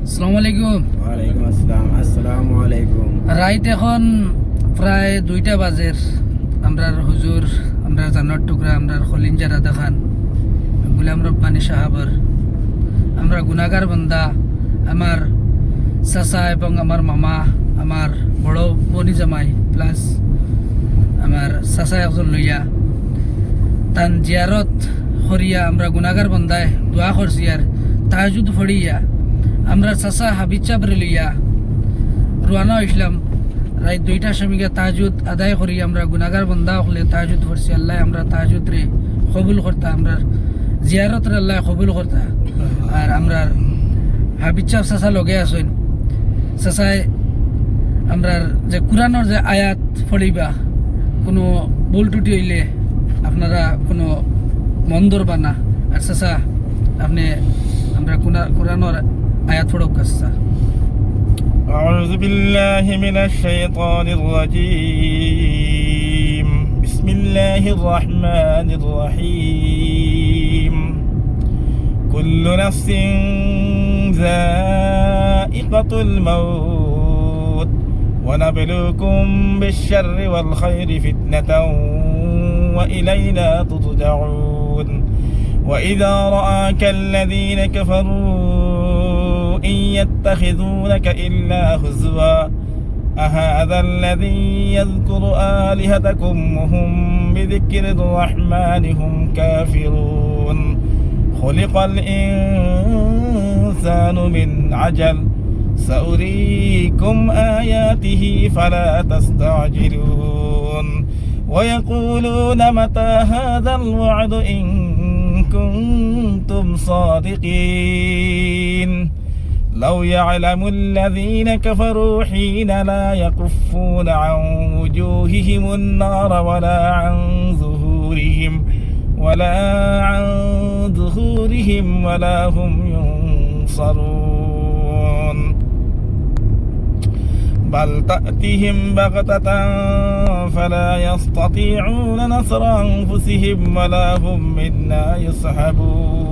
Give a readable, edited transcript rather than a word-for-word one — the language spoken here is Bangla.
আসসালামু আলাইকুম। ওয়ালাইকুম আসসালাম। আসসালামু আলাইকুম। রাইত এখন প্রায় 2টা বাজের। আমরার হুজুর, আমরা জানার টুকরা, আমরার খলিঞ্জা রাধা খান, গুলাম রব্বানী সাহাবর, আমরা গুনাগার বান্দা, আমার চাচা এবং আমার মামা, আমার বড় বনি জামাই প্লাস আমার চাচা একজন লইয়া তান জিয়ারত করিয়া আমরা গুনাগার বান্দায় দোয়া করছি আর তাহাজুদ ফড়িয়া আমরা চাচা হাবিজ চাবরে লইয়া রোয়ানা হইছিলাম। রাত 2টার সময় তাহাজুদ আদায় করি আমরা গুনাগার বন্দা হলে তাহাজুদ করছি। আল্লাহ আমরা তাহাজুদ রে কবুল করতা, আমরা জিয়ারত রে আল্লাহ কবুল করতা। আর আমরা হাবিজ চাব চাচা লগে আসেন, চাচাই আমরা যে কোরআনের যে আয়াত পড়িবা কোনো ভুল টুটি হইলে আপনারা কোনো মন ধরবা না। আর চাচা আপনি আমরা কোরআনের আয়াত পড়ক চাচা। أعوذ بالله من الشيطان الرجيم. بسم الله الرحمن الرحيم. كل نفس ذائقة الموت ونبلوكم بالشر والخير فتنة وإلينا ترجعون. وإذا رآك الذين كفروا إن يتخذونك إلا هزوا أهذا الذي يذكر آلهتكم وهم بذكر الرحمن هم كافرون. خلق الإنسان من عجل سأريكم آياته فلا تستعجلون. ويقولون متى هذا الوعد إن كنتم صادقين. لو يعلم الذين كفروا حين لا يكفون عن وجوههم النار ولا عن ظهورهم ولا هم ينصرون. بل تأتيهم بغتة فلا يستطيعون نصر أنفسهم ولا هم منا يصحبون.